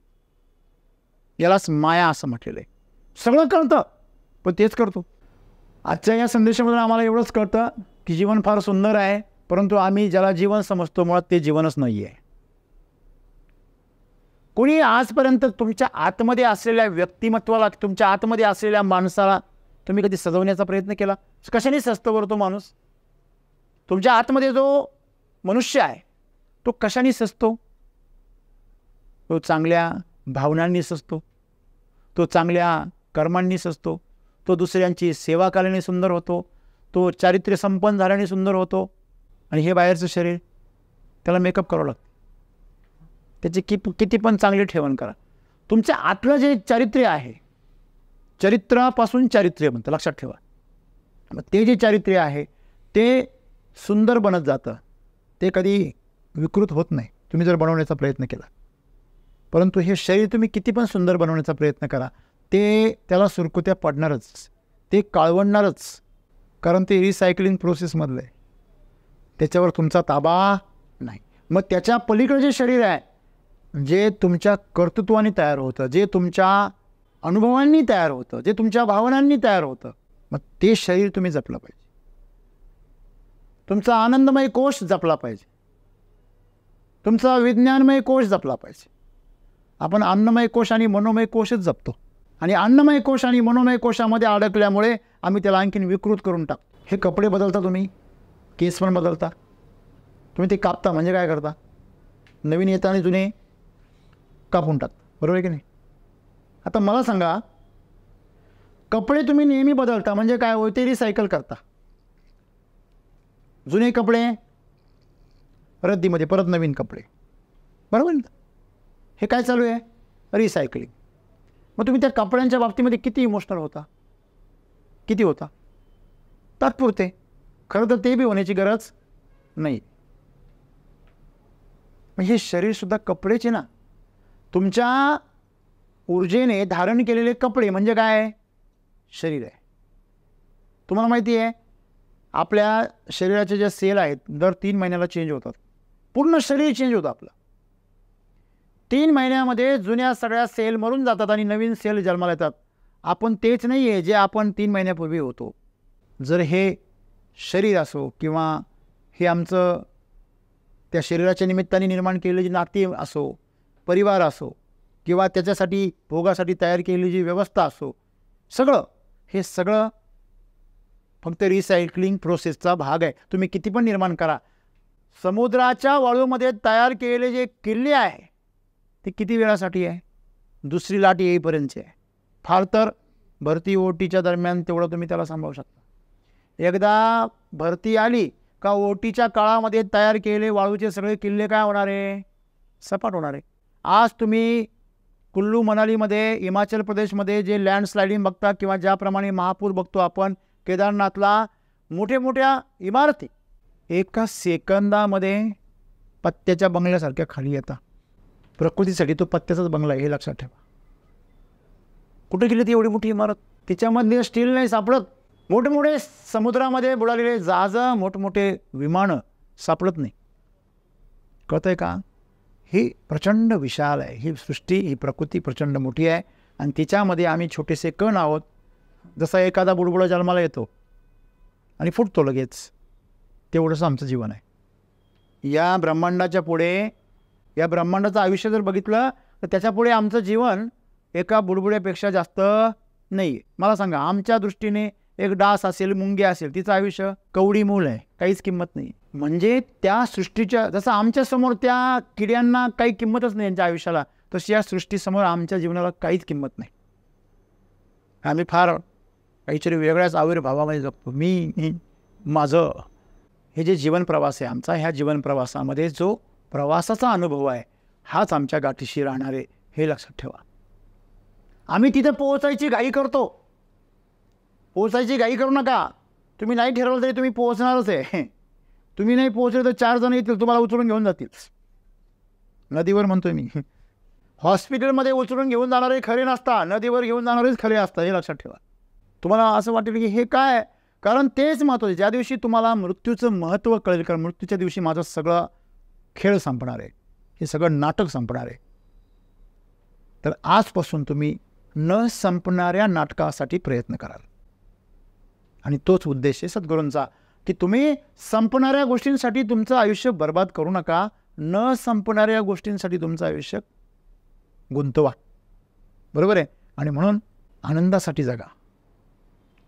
यालाच माया असं म्हटलेलं आहे. सगळं कळतं पण तेच करतो. आजच्या या संदेशामधून आम्हाला एवढंच कळतं की जीवन फार सुंदर आहे, परंतु आम्ही ज्याला जीवन समजतो मुळात ते जीवनच नाही आहे. कोणी आजपर्यंत तुमच्या आतमध्ये असलेल्या व्यक्तिमत्वाला, तुमच्या आतमध्ये असलेल्या माणसाला तुम्ही कधी सजवण्याचा प्रयत्न केला? कशाने सजतो बरं तो माणूस? तुमच्या आतमध्ये जो मनुष्य आहे तो कशाने सजतो? तो चांगल्या भावनांनी सजतो, तो चांगल्या कर्मांनी सजतो, तो दुसऱ्यांची सेवा केल्याने सुंदर होतो, तो चारित्र्य संपन्न झाल्याने सुंदर होतो. आणि हे बाहेरचं शरीर, त्याला मेकअप करावं लागतं, त्याची किती पण चांगली ठेवण करा. तुमच्या आतलं जे चारित्र्य आहे, चरित्रापासून चारित्र्य म्हणतं, लक्षात ठेवा. मग ते जे चारित्र्य आहे ते सुंदर बनत जातं, ते कधी विकृत होत नाही तुम्ही जर बनवण्याचा प्रयत्न केला. परंतु हे शरीर तुम्ही किती पण सुंदर बनवण्याचा प्रयत्न करा, ते त्याला सुरकुत्या पडणारच, ते काळवणारच, कारण ते रिसायकलिंग प्रोसेसमधलं आहे, त्याच्यावर तुमचा ताबा नाही. मग त्याच्या पलीकडे जे शरीर आहे, जे तुमच्या कर्तृत्वाने तयार होतं, जे तुमच्या अनुभवांनी तयार होतं, जे तुमच्या भावनांनी तयार होतं, मग ते शरीर तुम्ही जपलं पाहिजे. तुमचा आनंदमय कोश जपला पाहिजे, तुमचा विज्ञानमय कोश जपला पाहिजे. आपण अन्नमय कोश आणि मनोमय कोशच जपतो, आणि अन्नमय कोश आणि मनोमय कोशामध्ये अडकल्यामुळे आम्ही त्याला आणखीन विकृत करून टाकतो. हे कपडे बदलता तुम्ही, केस पण बदलता, तुम्ही ते कापता म्हणजे काय करता? नवीन येता आणि जुने कापून टाकता, बरोबर आहे की नाही? आता मला सांगा, कपडे तुम्ही नेहमी बदलता म्हणजे काय होते? ते रिसायकल करता. जुने कपडे रद्दीमध्ये, परत नवीन कपडे, बरोबर ना? हे काय चालू आहे? रिसायकलिंग. मग तुम्ही त्या कपड्यांच्या बाबतीमध्ये किती इमोशनल होता, किती होता? तात्पुरते. खरं तर ते बी होण्याची गरज नाही. मग हे शरीरसुद्धा कपडेचे ना. तुमच्या ऊर्जेने धारण केलेले कपडे म्हणजे काय? शरीर आहे. तुम्हाला माहिती आहे आपल्या शरीराचे जे सेल आहेत दर 3 महिन्याला चेंज होतात. पूर्ण शरीर चेंज होतं आपलं. 3 महिन्यामध्ये जुन्या सगळ्या सेल मरून जातात आणि नवीन सेल जन्माला येतात. आपण तेच नाही आहे जे आपण 3 महिन्यापूर्वी होतो. जर हे शरीर असो किंवा हे आमचं त्या शरीराच्या निमित्ताने निर्माण केलेली जी नाती असो, परिवार असो किंवा त्याच्यासाठी भोगासाठी तयार केलेली जी व्यवस्था असो, हे सगळं फक्त रिसायकलिंग प्रोसेसचा भाग आहे. तुम्ही किती पण निर्माण करा, समुद्राच्या वाळूमध्ये तयार केलेले जे किल्ले आहे ते किती वेळासाठी आहे? दुसरी लाट येईपर्यंतचे आहे. फार तर भरती ओटीच्या दरम्यान तेवढं तुम्ही त्याला सांभाळू शकता. एकदा भरती आली का ओटीच्या काळामध्ये तयार केलेले वाळूचे सगळे किल्ले काय होणार आहे? सपाट होणार आहे. आज तुम्ही कुल्लू मनालीमध्ये, हिमाचल प्रदेशमध्ये जे लँडस्लायडिंग बघता किंवा ज्याप्रमाणे महापूर बघतो आपण, केदारनाथला मोठ्या मोठ्या इमारती एका सेकंदामध्ये पत्त्याच्या बंगल्यासारख्या खाली येतात. प्रकृतीसाठी तो पत्त्याचाच बंगला आहे, हे लक्षात ठेवा. कुठे गेली ती एवढी मोठी इमारत? तिच्यामध्ये स्टील नाही सापडत. मोठमोठे समुद्रामध्ये बुडालेले जहाजं, मोठमोठे विमानं सापडत नाही. कळतंय का? ही प्रचंड विशाल आहे ही सृष्टी, ही प्रकृती प्रचंड मोठी आहे आणि तिच्यामध्ये आम्ही छोटेसे कण आहोत. जसा एखादा बुडबुडा जन्माला येतो आणि फुटतो लगेच, तेवढंच आमचं जीवन आहे. या ब्रह्मांडाच्या पुढे, या ब्रह्मांडाचं आयुष्य जर बघितलं तर त्याच्या पुढे आमचं जीवन एका बुडबुड्यापेक्षा जास्त नाही आहे. मला सांगा, आमच्या दृष्टीने एक डास असेल, मुंगी असेल, तिचं आयुष्य कवडी मूल आहे, काहीच किंमत नाही. म्हणजे त्या सृष्टीच्या, जसं आमच्यासमोर त्या किड्यांना काही किंमतच नाही यांच्या आयुष्याला, तशी या सृष्टीसमोर आमच्या जीवनाला काहीच किंमत नाही. आम्ही फार काहीतरी वेगळ्याच आविर्भावामध्ये जगतो. मी माझं हे जे जीवन प्रवास आहे आमचा, ह्या जीवन प्रवासामध्ये जो प्रवासाचा अनुभव आहे हाच आमच्या गाठीशी राहणार आहे, हे लक्षात ठेवा. आम्ही तिथे पोहोचायची घाई करतो. पोहोचायची घाई करू नका. तुम्ही नाही ठरवलं तरी तुम्ही पोहोचणारच आहे. तुम्ही नाही पोहोचले तर 4 जण येतील, तुम्हाला उचलून घेऊन जातील. नदीवर म्हणतोय मी. हॉस्पिटलमध्ये उचलून घेऊन जाणारे खरे नसता, नदीवर घेऊन जाणारेच खरे असतात, हे लक्षात ठेवा. तुम्हाला असं वाटेल की हे काय, कारण तेच महत्त्वाचं. ज्या दिवशी तुम्हाला मृत्यूचं महत्त्व कळेल, कारण मृत्यूच्या दिवशी माझं सगळं खेळ संपणार आहे, हे सगळं नाटक संपणार आहे. तर आजपासून तुम्ही न संपणाऱ्या नाटकासाठी प्रयत्न कराल. आणि तोच उद्देश आहे सद्गुरूंचा, की तुम्ही संपणाऱ्या गोष्टींसाठी तुमचं आयुष्य बर्बाद करू नका. न संपणाऱ्या गोष्टींसाठी तुमचं आयुष्य गुंतवा. बरोबर आहे? आणि म्हणून आनंदासाठी जगा.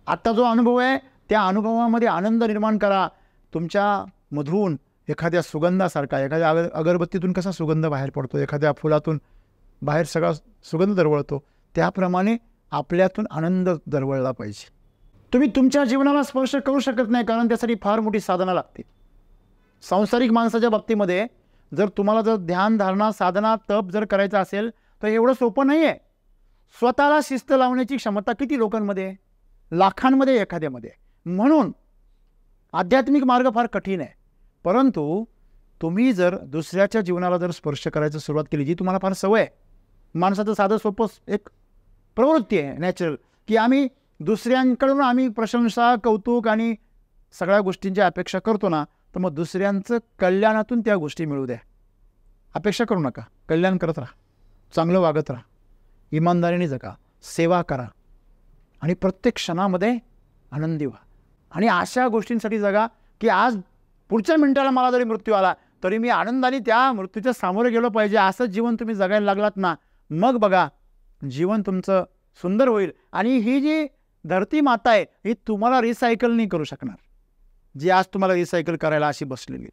आत्ता जो अनुभव आहे त्या अनुभवामध्ये आनंद निर्माण करा. तुमच्या मधून एखाद्या सुगंधासारखा, एखाद्या अगरबत्तीतून कसा सुगंध बाहेर पडतो, एखाद्या फुलातून बाहेर सगळा सुगंध दरवळतो, त्याप्रमाणे आपल्यातून आनंद दरवळला पाहिजे. तुम्ही तुमच्या जीवनाला स्पर्श करू शकत नाही, कारण त्यासाठी फार मोठी साधना लागते. सांसारिक माणसाच्या बाबतीमध्ये जर तुम्हाला जर ध्यान, धारणा, साधना, तप जर करायचं असेल तर एवढं सोपं नाही आहे. स्वतःला शिस्त लावण्याची क्षमता किती लोकांमध्ये? लाखांमध्ये, एखाद्यामध्ये. म्हणून आध्यात्मिक मार्ग फार कठीण आहे. परंतु तुम्ही जर दुसऱ्याच्या जीवनाला जर स्पर्श करायचं सुरुवात केली, जी तुम्हाला फार सवय आहे, माणसाचं साधं सोपं एक प्रवृत्ती आहे नॅचरल, की आम्ही दुसऱ्यांकडून आम्ही प्रशंसा, कौतुक आणि सगळ्या गोष्टींची अपेक्षा करतो ना, तर मग दुसऱ्यांचं कल्याणातून त्या गोष्टी मिळू द्या. अपेक्षा करू नका. कल्याण करत राहा, चांगलं वागत राहा, इमानदारीने जगा, सेवा करा आणि प्रत्येक क्षणामध्ये आनंदी व्हा. आणि अशा गोष्टींसाठी जगा की आज पुढच्या मिनिटाला मला जरी मृत्यू आला तरी मी आनंदाने त्या मृत्यूच्या सामोरे गेलो पाहिजे. असं जीवन तुम्ही जगायला लागलात ना, मग बघा जीवन तुमचं सुंदर होईल. आणि ही जी धरती माता आहे ही तुम्हाला रिसायकल नाही करू शकणार, जी आज तुम्हाला रिसायकल करायला अशी बसलेली.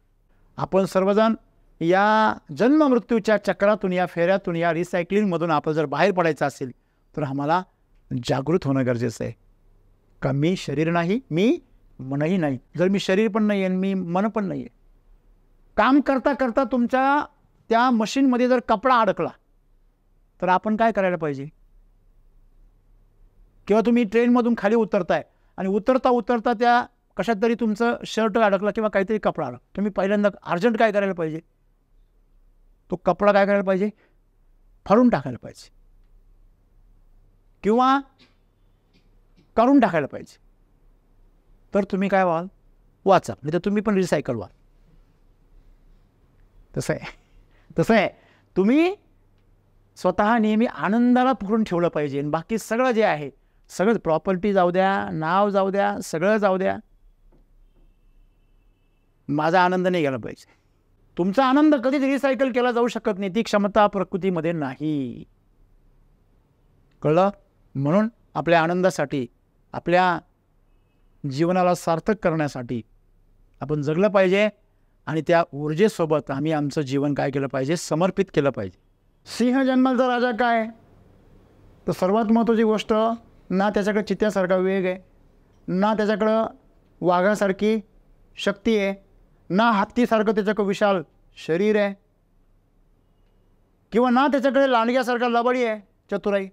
आपण सर्वजण या जन्म मृत्यूच्या चक्रातून, या फेऱ्यातून, या रिसायकलिंगमधून आपण जर बाहेर पडायचं असेल तर आम्हाला जागृत होणं गरजेचं आहे. का मी शरीर नाही, मी मनही नाही. जर मी शरीर पण नाही आहे, मी मन पण नाही आहे, काम करता करता तुमच्या त्या मशीनमध्ये जर कपडा अडकला तर आपण काय करायला पाहिजे? किंवा तुम्ही ट्रेनमधून खाली उतरताय आणि उतरता उतरता त्या कशात तरी तुमचं शर्ट अडकला किंवा काहीतरी कपडा अडकला, तुम्ही पहिल्यांदा अर्जंट काय करायला पाहिजे? तो कपडा काय करायला पाहिजे? फाडून टाकायला पाहिजे. किंवा काढून टाकायला पाहिजे, तर तुम्ही काय व्हाल, वाचा. नाही तर तुम्ही पण रिसायकल व्हाल. तसं आहे. तुम्ही स्वतः नेहमी आनंदाला पकडून ठेवलं पाहिजे. बाकी सगळं जे आहे, सगळं प्रॉपर्टी जाऊ द्या, नाव जाऊ द्या, सगळं जाऊ द्या, माझा आनंद नाही गेला पाहिजे. तुमचा आनंद कधीच रिसायकल केला जाऊ शकत नाही. ती क्षमता प्रकृतीमध्ये नाही. कळलं? म्हणून आपल्या आनंदासाठी, आपल्या जीवनाला सार्थक करण्यासाठी आपण जगलं पाहिजे आणि त्या ऊर्जेसोबत आम्ही आमचं जीवन काय केलं पाहिजे, समर्पित केलं पाहिजे. सिंह जन्माचा राजा काय, तर सर्वात महत्त्वाची गोष्ट, ना त्याच्याकडे चित्त्यासारखा वेग आहे, ना त्याच्याकडं वाघासारखी शक्ती आहे, ना हत्तीसारखं त्याच्याकडं विशाल शरीर आहे, किंवा ना त्याच्याकडे लांडग्यासारखा लबाडी आहे, चतुराई.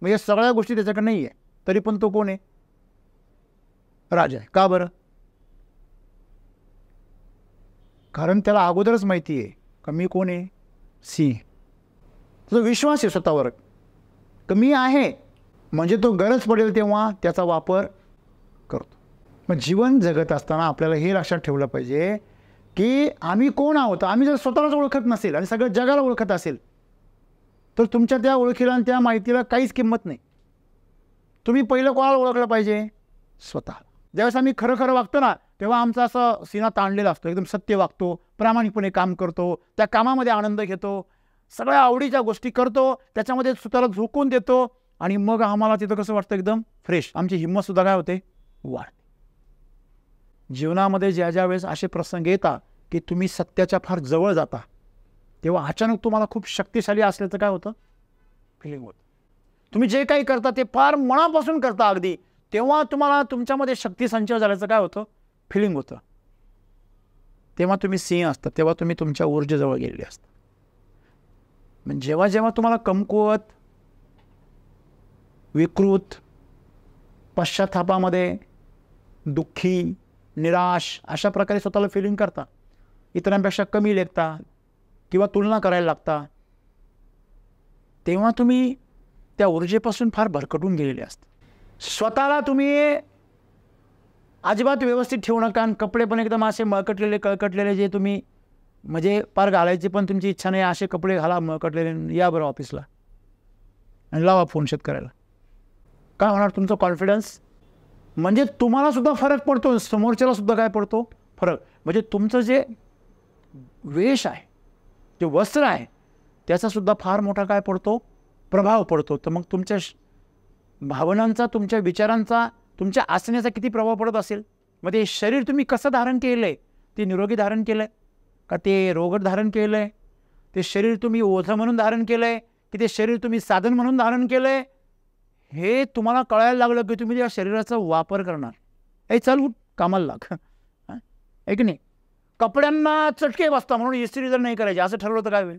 मग या सगळ्या गोष्टी त्याच्याकडे नाही आहे, तरी पण तो कोण आहे, राजा आहे. का बरं? कारण त्याला अगोदरच माहिती आहे का मी कोण आहे, सिंह. तो विश्वास आहे स्वतःवर तर मी आहे, म्हणजे तो गरज पडेल तेव्हा त्याचा वापर करतो. मग जीवन जगत असताना आपल्याला हे लक्षात ठेवलं पाहिजे की आम्ही कोण आहोत. आम्ही जर स्वतःलाच ओळखत नसेल आणि सगळं जगाला ओळखत असेल तर तुमच्या त्या ओळखीला आणि त्या माहितीला काहीच किंमत नाही. तुम्ही पहिलं कोणाला ओळखलं पाहिजे, स्वतः. ज्यावेळेस आम्ही खरं खरं वागतो ना, तेव्हा आमचा असं सीना ताणलेला असतो, एकदम सत्य वागतो, प्रामाणिकपणे काम करतो, त्या कामामध्ये आनंद घेतो, सगळ्या आवडीच्या गोष्टी करतो, त्याच्यामध्ये स्वतःला झोकून देतो, आणि मग आम्हाला तिथं कसं वाटतं, एकदम फ्रेश. आमची हिंमतसुद्धा काय होते, वाढते. जीवनामध्ये ज्या वेळेस असे प्रसंग येतात की तुम्ही सत्याच्या फार जवळ जाता, तेव्हा अचानक तुम्हाला खूप शक्तिशाली असल्याचं काय होतं, फिलिंग होतं. तुम्ही जे काही करता ते फार मनापासून करता अगदी, तेव्हा तुम्हाला तुमच्यामध्ये शक्ती संचय झाल्याचं काय होतं, फिलिंग होतं. तेव्हा तुम्ही सिंह असता, तेव्हा तुम्ही तुमच्या ऊर्जेजवळ गेलेले असता. म्हणजे जेव्हा जेव्हा तुम्हाला कमकुवत, विकृत, पश्चातापामध्ये, दुःखी, निराश अशा प्रकारे स्वतःला फिलिंग करता, इतरांपेक्षा कमी लेखता किंवा तुलना करायला लागता, तेव्हा तुम्ही त्या ऊर्जेपासून फार भरकटून गेलेले असता. स्वतःला तुम्ही अजिबात व्यवस्थित ठेवू नका. आणि कपडे पण एकदम असे मळकटलेले कळकटलेले, जे तुम्ही म्हणजे पार घालायची पण तुमची इच्छा नाही, असे कपडे घाला मळकटलेले. या बरं ऑफिसला आणि लावा फोन शेतकऱ्याला. काय होणार, तुमचं कॉन्फिडन्स, म्हणजे तुम्हाला सुद्धा फरक पडतो, समोरच्याला सुद्धा काय पडतो, फरक. म्हणजे तुमचं जे वेश आहे, जे वस्त्र आहे, त्याचासुद्धा फार मोठा काय पडतो, प्रभाव पडतो. तर मग तुमच्या भावनांचा, तुमच्या विचारांचा, तुमच्या आसण्याचा किती प्रभाव पडत असेल. मग ते शरीर तुम्ही कसं धारण केलं आहे, ते निरोगी धारण केलं आहे का ते रोगट धारण केलं आहे, ते शरीर तुम्ही ओझं म्हणून धारण केलं आहे की ते शरीर तुम्ही साधन म्हणून धारण केलं आहे, हे तुम्हाला कळायला लागलं की तुम्ही त्या शरीराचा वापर करणार. हे चल उठ कामाला लाग, आहे की नाही. कपड्यांना चटके बसता म्हणून इस्त्री जर नाही करायची असं ठरवलं तर काय होईल.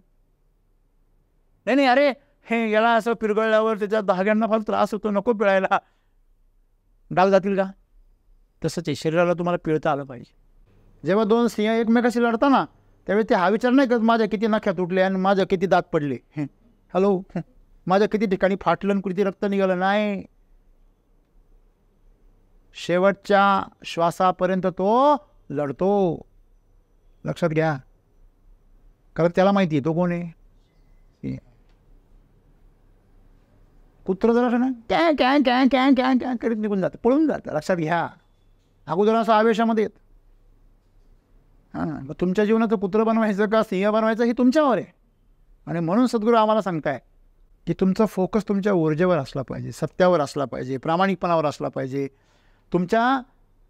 नाही, अरे हे याला असं पिरगळल्यावर त्याच्या धाग्यांना फार त्रास होतो, नको पिळायला, डाग जातील का. तसंच आहे, शरीराला तुम्हाला पिळता आलं पाहिजे. जेव्हा दोन सिंह एकमेकाशी लढताना त्यावेळी ते हा विचार नाही करत माझ्या किती नख्या तुटले आणि माझ्या किती दात पडले, हॅलो माझ्या किती ठिकाणी फाटलं, किती रक्त निघालं. नाही, शेवटच्या श्वासापर्यंत तो लढतो. लक्षात घ्या, कारण त्याला माहिती आहे तो कोण आहे. कुत्र जरा ना कॅ कॅ कॅ कॅ कॅ कॅ करीत निघून जातं, पळून जातं. लक्षात घ्या, अगोदर असं आवेशामध्ये येत. हां, मग तुमच्या जीवनाचं पुत्र बनवायचं का सिंह बनवायचं हे तुमच्यावर आहे. आणि म्हणून सद्गुरू आम्हाला सांगताय की तुमचा फोकस तुमच्या ऊर्जेवर असला पाहिजे, सत्यावर असला पाहिजे, प्रामाणिकपणावर असला पाहिजे, तुमच्या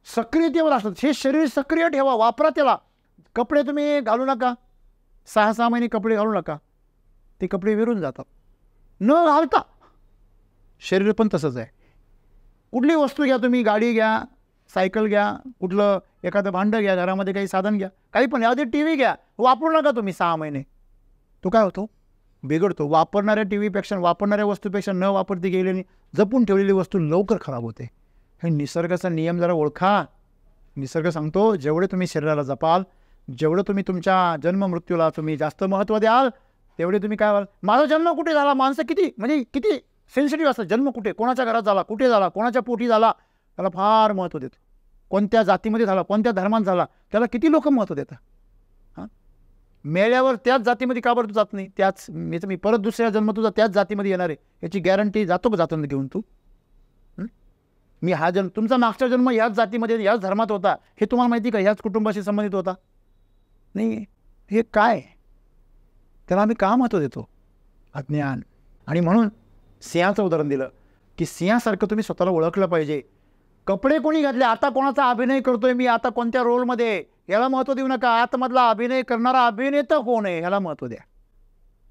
सक्रियतेवर असलं. हे शरीर सक्रिय ठेवा, वापरा त्याला. कपडे तुम्ही घालू नका, 6 महिने कपडे घालू नका, ते कपडे विरून जातात. न घालता शरीर पण तसंच आहे. कुठली वस्तू घ्या तुम्ही, गाडी घ्या, सायकल घ्या, कुठलं एखादं भांडं घ्या, घरामध्ये काही साधन घ्या, काही पण, यादी टी व्ही घ्या, वापरू नका तुम्ही 6 महिने, तो काय होतो, बिघडतो. वापरणाऱ्या टी व्हीपेक्षा, वापरणाऱ्या वस्तूपेक्षा न वापरती गेलेली, जपून ठेवलेली वस्तू लवकर खराब होते. हे निसर्गाचा नियम जरा ओळखा. निसर्ग सांगतो जेवढे तुम्ही शरीराला जपाल, जेवढं तुम्ही तुमच्या जन्ममृत्यूला तुम्ही जास्त महत्त्व द्याल, तेवढे तुम्ही काय व्हाल. माझा जन्म कुठे झाला, माणसं किती म्हणजे किती सेन्सिटिव्ह असतं. जन्म कुठे, कोणाच्या घरात झाला, कुठे झाला, कोणाच्या पोटी झाला, त्याला फार महत्त्व देतो. कोणत्या जातीमध्ये झाला, कोणत्या धर्मात झाला, त्याला किती लोक महत्त्व देतात. हां, मेल्यावर त्याच जातीमध्ये का बरं तू जात नाही? त्याच मी परत दुसऱ्या जन्म तुझा त्याच जातीमध्ये येणार आहे याची गॅरंटी जातो का जातो घेऊन तू? मी हा जन्म, तुमचा मागचा जन्म याच जातीमध्ये याच धर्मात होता हे तुम्हाला माहिती का? याच कुटुंबाशी संबंधित होता नाही? हे काय, त्याला आम्ही का महत्त्व देतो? अज्ञान. आणि म्हणून सिंहाचं उदाहरण दिलं की सिंहासारखं तुम्ही स्वतःला ओळखलं पाहिजे. कपडे कोणी घातले, आता कोणाचा अभिनय करतोय मी, आता कोणत्या रोलमध्ये, याला महत्त्व देऊ नका. आतमधला अभिनय करणारा अभिनेता कोण आहे ह्याला महत्त्व द्या.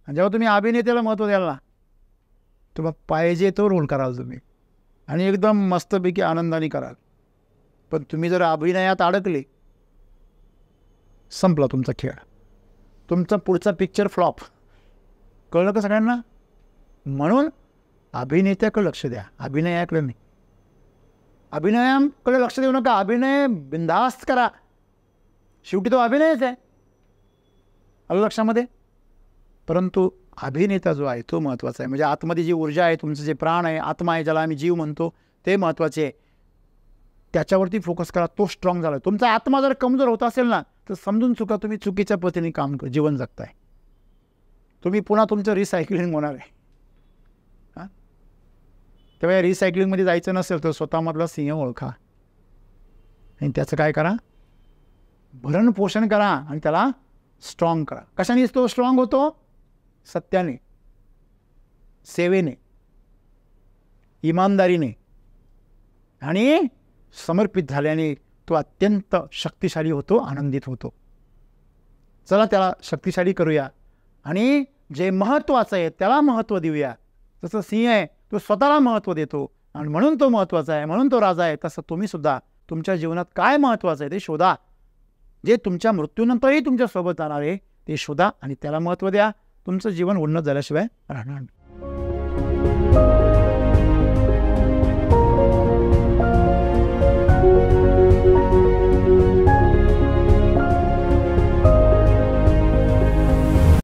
आणि जेव्हा तुम्ही अभिनेत्याला महत्त्व द्याल ना, तुम्हाला पाहिजे तो रोल कराल तुम्ही आणि एकदम मस्तपैकी आनंदाने कराल. पण तुम्ही जर अभिनयात अडकले, संपला तुमचा खेळ, तुमचा पुढचा पिक्चर फ्लॉप. कळलं का सगळ्यांना? म्हणून अभिनेत्याकडे लक्ष द्या, अभिनयाकडे नाही. अभिनयाकडे लक्ष देऊ नका. अभिनय बिनधास्त करा, शेवटी तो अभिनयच आहे. आलं लक्षामध्ये? परंतु अभिनेता जो आहे तो महत्त्वाचा आहे. म्हणजे आतमध्ये जी ऊर्जा आहे, तुमचं जे प्राण आहे, आत्मा आहे, ज्याला आम्ही जीव म्हणतो, ते महत्त्वाचे आहे. त्याच्यावरती फोकस करा, तो स्ट्रॉंग झाला. तुमचा आत्मा जर कमजोर होत असेल ना, तर समजून चुका, तुम्ही चुकीच्या पद्धतीने जीवन जगताय. तुम्ही पुन्हा तुमचं रिसायकलिंग होणार आहे. हां, तेव्हा रिसायकलिंगमध्ये जायचं नसेल तर स्वतःमधला सिंह ओळखा आणि त्याचं काय करा, भरण पोषण करा आणि त्याला स्ट्रॉंग करा. कशाने तो स्ट्रॉंग होतो? सत्याने, सेवेने, इमानदारीने आणि समर्पित झाल्याने तो अत्यंत शक्तिशाली होतो, आनंदित होतो. चला त्याला शक्तिशाली करूया आणि जे महत्त्वाचं आहे त्याला महत्त्व देऊया. जसं सिंह आहे तो स्वतःला महत्त्व देतो आणि म्हणून तो महत्त्वाचा आहे, म्हणून तो राजा आहे, तसं तुम्ही सुद्धा तुमच्या जीवनात काय महत्त्वाचं आहे ते शोधा. जे तुमच्या मृत्यूनंतरही तुमच्यासोबत जाणार आहे ते शोधा आणि त्याला महत्त्व द्या. तुमचं जीवन उन्नत झाल्याशिवाय राहणार नाही.